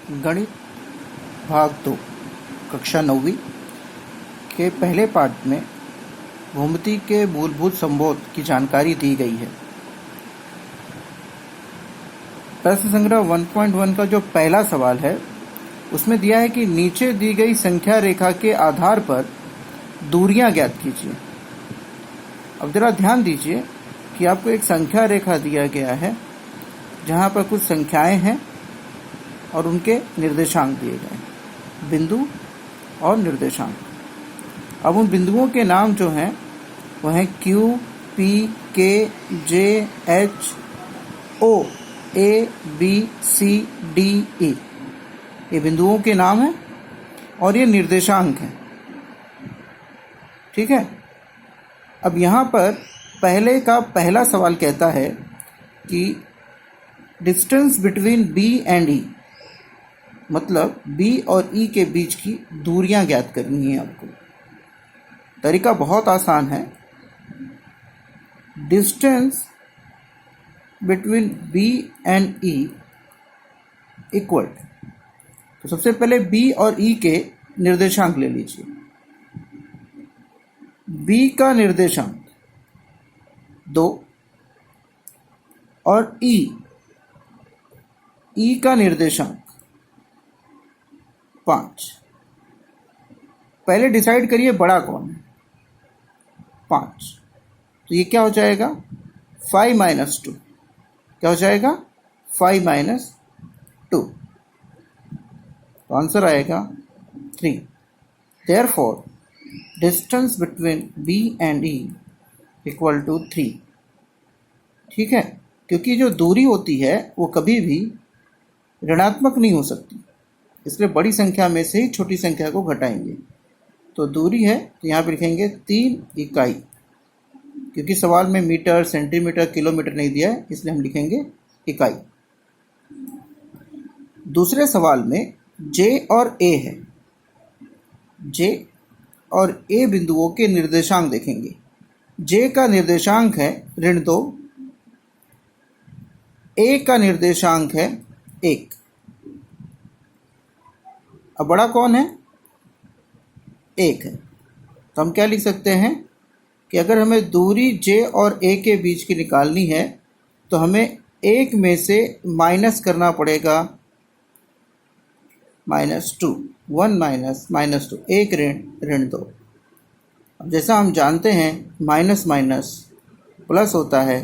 गणित भाग 2 कक्षा 9वीं के पहले पाठ में भूमिति के मूलभूत संबोध की जानकारी दी गई है। प्रश्न संग्रह 1.1 का जो पहला सवाल है उसमें दिया है कि नीचे दी गई संख्या रेखा के आधार पर दूरियां ज्ञात कीजिए। अब जरा ध्यान दीजिए कि आपको एक संख्या रेखा दिया गया है जहां पर कुछ संख्याएं हैं और उनके निर्देशांक दिए गए हैं, बिंदु और निर्देशांक। अब उन बिंदुओं के नाम जो हैं वो हैं Q, P, K, J, H, O, A, B, C, D, E। ये बिंदुओं के नाम हैं और ये निर्देशांक हैं। ठीक है। अब यहाँ पर पहले का पहला सवाल कहता है कि distance between B and E, मतलब B और E के बीच की दूरियां ज्ञात करनी है आपको। तरीका बहुत आसान है। Distance between B and E equal, तो सबसे पहले B और E के निर्देशांक ले लीजिए। B का निर्देशांक 2 और E का निर्देशांक 5। पहले डिसाइड करिए बड़ा कौन है। 5, तो ये क्या हो जाएगा 5 - 2। क्या हो जाएगा 5 - 2, तो आंसर आएगा 3। Therefore distance between B and E equal to 3। ठीक है, क्योंकि जो दूरी होती है वो कभी भी ऋणात्मक नहीं हो सकती, इसलिए बड़ी संख्या में से ही छोटी संख्या को घटाएंगे। तो दूरी है तो यहाँ पे लिखेंगे 3 इकाई, क्योंकि सवाल में मीटर, सेंटीमीटर, किलोमीटर नहीं दिया है, इसलिए हम लिखेंगे इकाई। दूसरे सवाल में J और A है। J और A बिंदुओं के निर्देशांक देखेंगे। J का निर्देशांक है -2, A का निर्देशांक है 1। अब बड़ा कौन है 1 है, तो हम क्या लिख सकते हैं कि अगर हमें दूरी J और A के बीच की निकालनी है तो हमें 1 में से माइनस करना पड़ेगा -2, 1 - -2, 1 ऋण 2। अब जैसा हम जानते हैं माइनस माइनस प्लस होता है,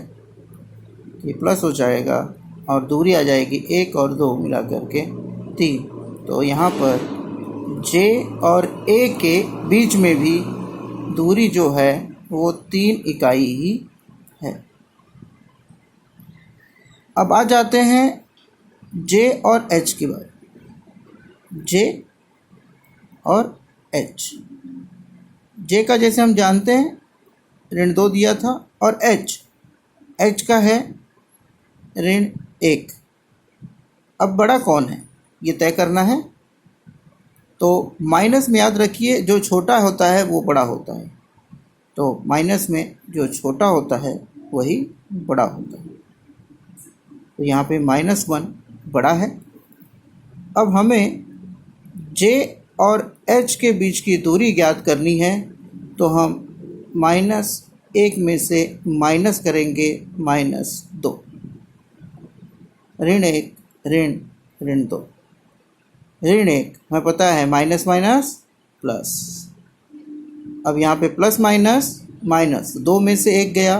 ये प्लस हो जाएगा और दूरी आ जाएगी 1 और 2 मिला करके 3। तो यहाँ पर J और A के बीच में भी दूरी जो है वो 3 इकाई ही है। अब आ जाते हैं J और H की बात। J और H, J का जैसे हम जानते हैं -2 दिया था, और H का है -1। अब बड़ा कौन है ये तय करना है, तो माइनस में याद रखिए जो छोटा होता है वो बड़ा होता है, तो माइनस में जो छोटा होता है वही बड़ा होता है। तो यहाँ पे -1 बड़ा है। अब हमें J और H के बीच की दूरी ज्ञात करनी है, तो हम -1 में से माइनस करेंगे -2, ऋण 1 ऋण 2, ऋण 1 हमें पता है माइनस माइनस प्लस। अब यहाँ पे प्लस माइनस माइनस, 2 में से 1 गया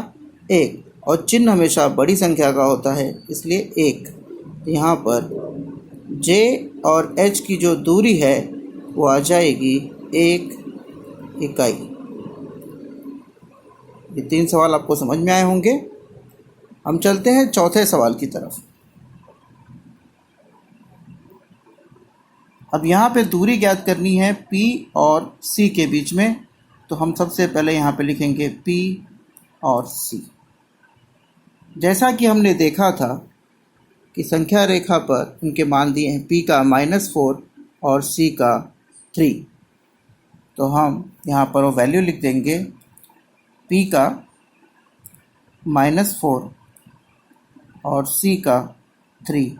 1, और चिन्ह हमेशा बड़ी संख्या का होता है इसलिए 1। यहाँ पर J और H की जो दूरी है वो आ जाएगी 1 इकाई। ये 3 सवाल आपको समझ में आए होंगे। हम चलते हैं चौथे सवाल की तरफ। अब यहाँ पे दूरी ज्ञात करनी है P और C के बीच में, तो हम सबसे पहले यहाँ पे लिखेंगे P और C। जैसा कि हमने देखा था कि संख्या रेखा पर उनके मान दिए हैं, P का -4 और C का 3, तो हम यहाँ पर वो वैल्यू लिख देंगे। P का -4 और C का 3,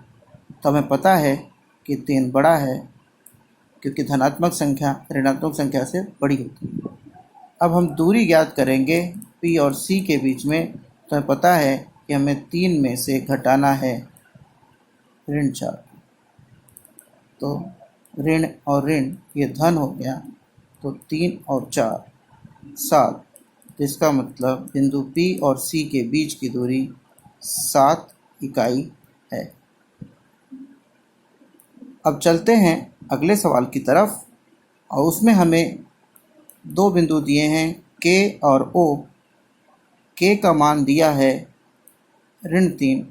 तो हमें पता है कि 3 बड़ा है, क्योंकि धनात्मक संख्या ऋणात्मक संख्या से बड़ी होती है। अब हम दूरी ज्ञात करेंगे P और C के बीच में। तो हमें पता है कि हमें 3 में से घटाना है ऋण 4। तो ऋण और ऋण ये धन हो गया, तो 3 और 4 7। इसका मतलब बिंदु P और C के बीच की दूरी 7 इकाई है। अब चलते हैं अगले सवाल की तरफ, और उसमें हमें 2 बिंदु दिए हैं K और O। K का मान दिया है ऋण 3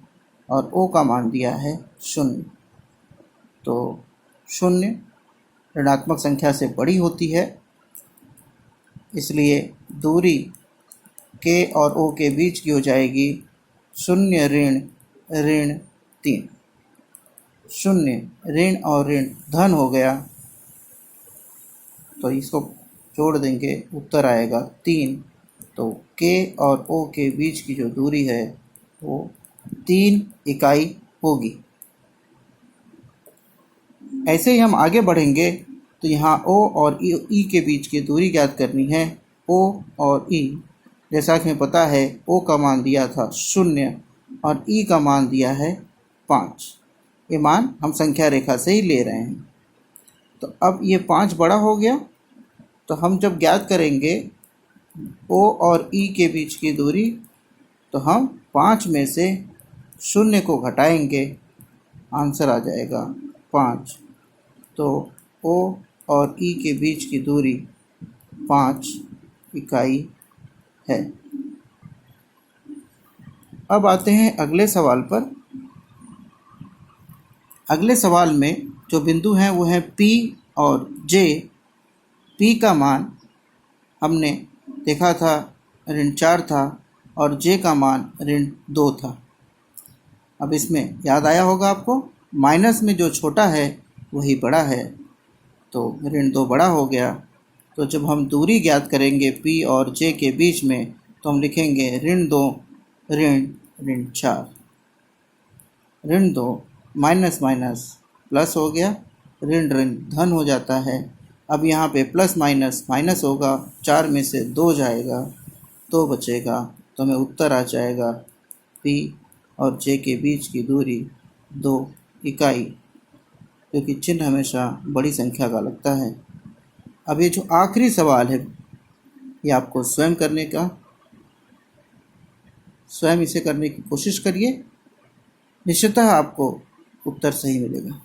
और O का मान दिया है 0। तो 0 ऋणात्मक संख्या से बड़ी होती है, इसलिए दूरी K और O के बीच की हो जाएगी 0 ऋण 3। 0 ऋण और ऋण धन हो गया, तो इसको जोड़ देंगे, उत्तर आएगा 3। तो K और O के बीच की जो दूरी है वो 3 इकाई होगी। ऐसे ही हम आगे बढ़ेंगे, तो यहाँ O और E के बीच की दूरी ज्ञात करनी है। O और E, जैसा कि हमें पता है O का मान दिया था 0 और E का मान दिया है 5। ये मान हम संख्या रेखा से ही ले रहे हैं। तो अब ये 5 बड़ा हो गया, तो हम जब ज्ञात करेंगे O और E के बीच की दूरी, तो हम 5 में से 0 को घटाएंगे, आंसर आ जाएगा 5। तो O और E के बीच की दूरी 5 इकाई है। अब आते हैं अगले सवाल पर। अगले सवाल में जो बिंदु हैं वो हैं P और J। P का मान हमने देखा था ऋण 4 था और J का मान ऋण 2 था। अब इसमें याद आया होगा आपको, माइनस में जो छोटा है वही बड़ा है, तो ऋण 2 बड़ा हो गया। तो जब हम दूरी ज्ञात करेंगे P और J के बीच में, तो हम लिखेंगे ऋण 2 ऋण 4। ऋण 2 माइनस माइनस प्लस हो गया, ऋण ऋण धन हो जाता है। अब यहाँ पे प्लस माइनस माइनस होगा, 4 में से 2 जाएगा, 2 बचेगा, तो हमें उत्तर आ जाएगा P और J के बीच की दूरी 2 इकाई, क्योंकि चिन्ह हमेशा बड़ी संख्या का लगता है। अब ये जो आखिरी सवाल है, ये आपको स्वयं करने का, स्वयं इसे करने की कोशिश करिए, निश्चितः आपको उत्तर सही मिलेगा।